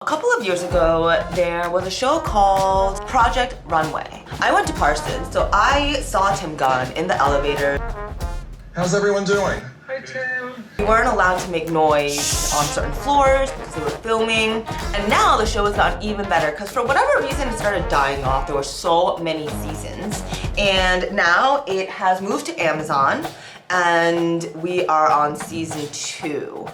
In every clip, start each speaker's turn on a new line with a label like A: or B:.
A: A couple of years ago, there was a show called Project Runway. I went to Parsons, so I saw Tim Gunn in the elevator.
B: How's everyone doing?
C: Hi, Tim.
A: We weren't allowed to make noise on certain floors because they were filming. And now the show has gotten even better because for whatever reason it started dying off. There were so many seasons. And now it has moved to Amazon and we are on season 2.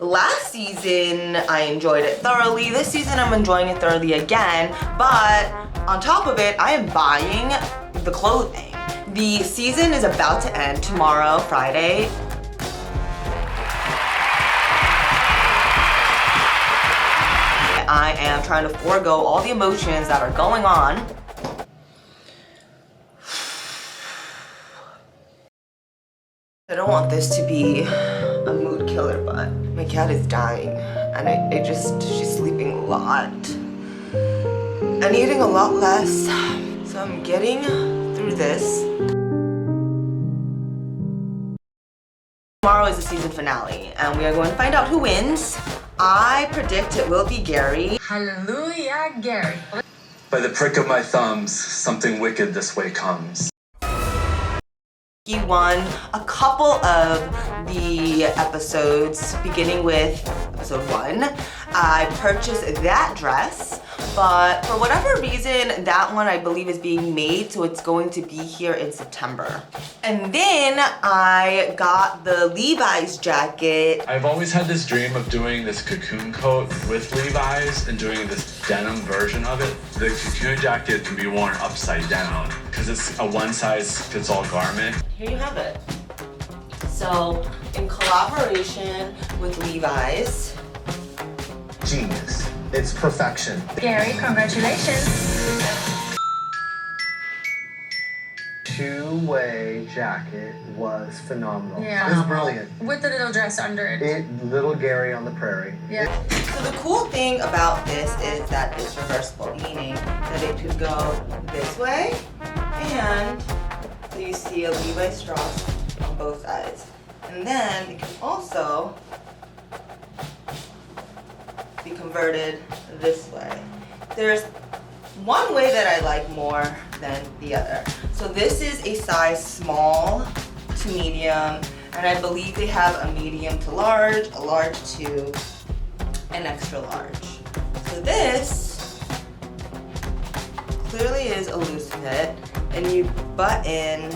A: Last season, I enjoyed it thoroughly. This season, I'm enjoying it thoroughly again. But on top of it, I am buying the clothing. The season is about to end tomorrow, Friday. I am trying to forego all the emotions that are going on. I don't want this to be a mood killer, but my cat is dying and she's sleeping a lot and eating a lot less. So I'm getting through this. Tomorrow is the season finale and we are going to find out who wins. I predict it will be Gary.
C: Hallelujah, Gary.
B: By the prick of my thumbs, something wicked this way comes.
A: He won a couple of the episodes, beginning with episode 1. I purchased that dress, but for whatever reason, that one I believe is being made, so it's going to be here in September. And then I got the Levi's jacket.
D: I've always had this dream of doing this cocoon coat with Levi's and doing this denim version of it. The cocoon jacket can be worn upside down because it's a one-size-fits-all garment.
A: Here you have it. So, in collaboration with Levi's.
B: Genius. It's perfection.
C: Gary, congratulations.
E: Two-way jacket was phenomenal.
C: Yeah.
E: It was brilliant.
C: With the little dress under it.
E: Little Gary on the prairie.
C: Yeah.
A: So the cool thing about this is that it's reversible, meaning that it could go this way, and so you see a Levi straps on both sides. And then it can also be converted this way. There's one way that I like more than the other. So this is a size small to medium, and I believe they have a medium to large, a large to an extra large. So this clearly is a loose fit, and you button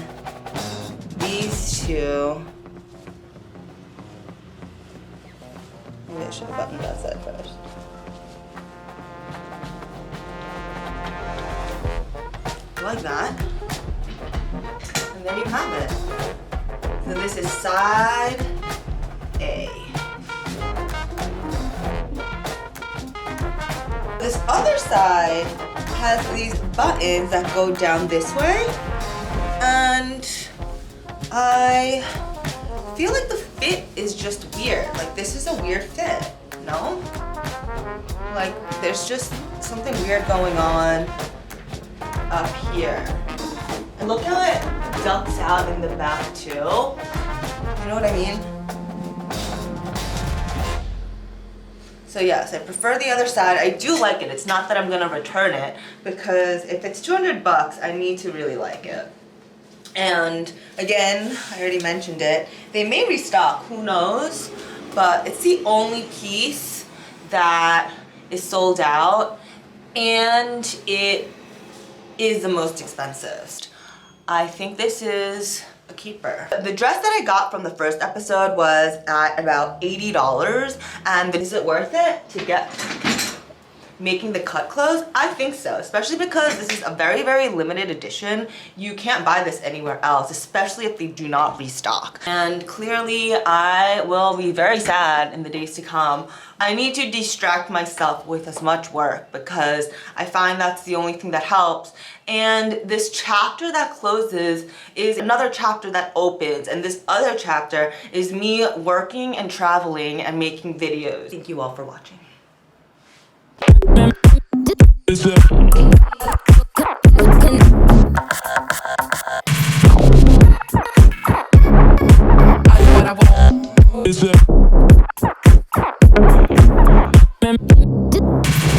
A: these two. Maybe I should have buttoned that side first. Like that. And then you have it. So this is side A. This other side has these buttons that go down this way, and I feel like the fit is just weird. Like, this is a weird fit, no? Like, there's just something weird going on up here. And look how it ducks out in the back too. You know what I mean? So yes, I prefer the other side. I do like it. It's not that I'm gonna return it, because if it's 200 bucks, I need to really like it. And again, I already mentioned it, they may restock, who knows? But it's the only piece that is sold out, and it is the most expensive. I think this is a keeper. The dress that I got from the first episode was at about $80, and is it worth it to get making the cut clothes? I think so, especially because this is a very, very limited edition. You can't buy this anywhere else, especially if they do not restock. And clearly, I will be very sad in the days to come. I need to distract myself with as much work because I find that's the only thing that helps. And this chapter that closes is another chapter that opens, and this other chapter is me working and traveling and making videos. Thank you all for watching.
F: Is it?
A: Bye.